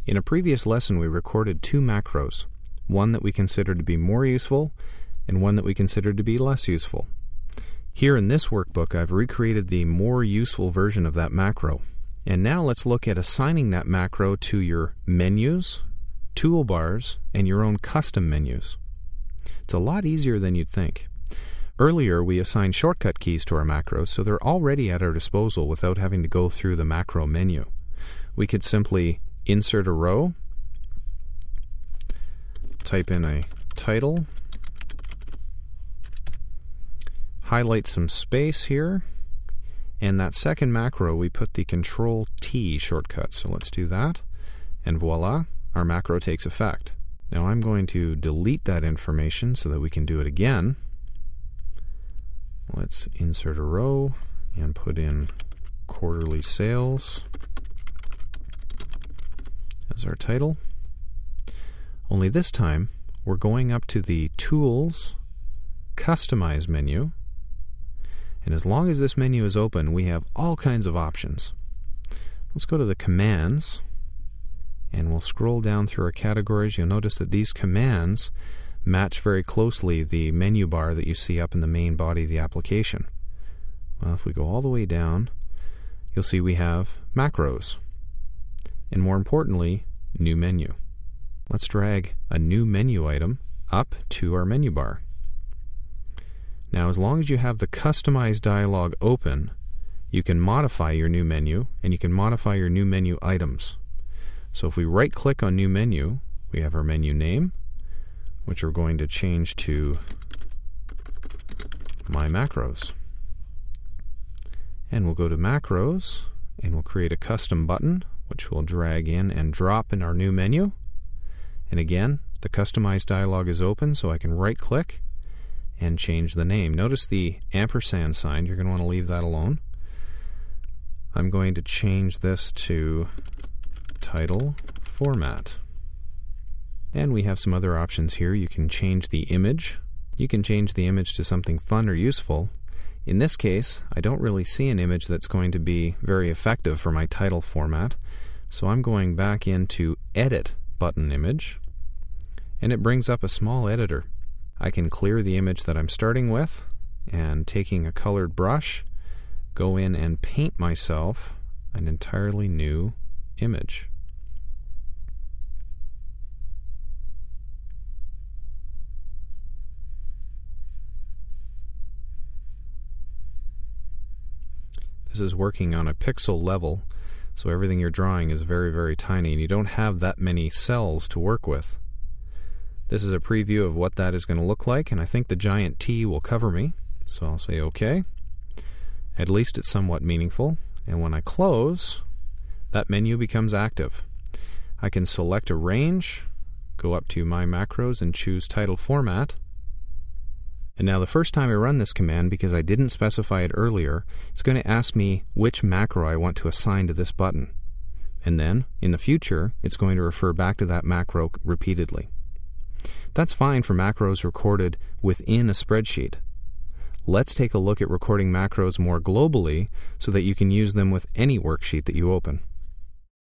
In a previous lesson, we recorded two macros, one that we considered to be more useful and one that we considered to be less useful. Here in this workbook, I've recreated the more useful version of that macro. And now let's look at assigning that macro to your menus, toolbars, and your own custom menus. It's a lot easier than you'd think. Earlier, we assigned shortcut keys to our macros, so they're already at our disposal without having to go through the macro menu. We could simply insert a row, type in a title, highlight some space here, and that second macro we put the Control-T shortcut. So let's do that, and voila, our macro takes effect. Now I'm going to delete that information so that we can do it again. Let's insert a row and put in quarterly sales as our title. Only this time we're going up to the Tools, Customize menu, and as long as this menu is open, we have all kinds of options. Let's go to the Commands, and we'll scroll down through our categories. You'll notice that these commands match very closely the menu bar that you see up in the main body of the application. Well, if we go all the way down, you'll see we have macros, and more importantly, new menu. Let's drag a new menu item up to our menu bar. Now, as long as you have the Customize dialog open, you can modify your new menu, and you can modify your new menu items. So if we right-click on New Menu, we have our menu name, which we're going to change to My Macros. And we'll go to Macros, and we'll create a custom button, which we'll drag in and drop in our new menu. And again, the Customize dialog is open, so I can right-click and change the name. Notice the ampersand sign. You're going to want to leave that alone. I'm going to change this to Title Format. And we have some other options here. You can change the image. You can change the image to something fun or useful. In this case, I don't really see an image that's going to be very effective for my title format. So I'm going back into Edit button image, and it brings up a small editor. I can clear the image that I'm starting with, and taking a colored brush, go in and paint myself an entirely new image. This is working on a pixel level, so everything you're drawing is very, very tiny, and you don't have that many cells to work with. This is a preview of what that is going to look like, and I think the giant T will cover me, so I'll say OK. At least it's somewhat meaningful, and when I close, that menu becomes active. I can select a range, go up to My Macros, and choose Title Format. And now the first time I run this command, because I didn't specify it earlier, it's going to ask me which macro I want to assign to this button. And then, in the future, it's going to refer back to that macro repeatedly. That's fine for macros recorded within a spreadsheet. Let's take a look at recording macros more globally so that you can use them with any worksheet that you open.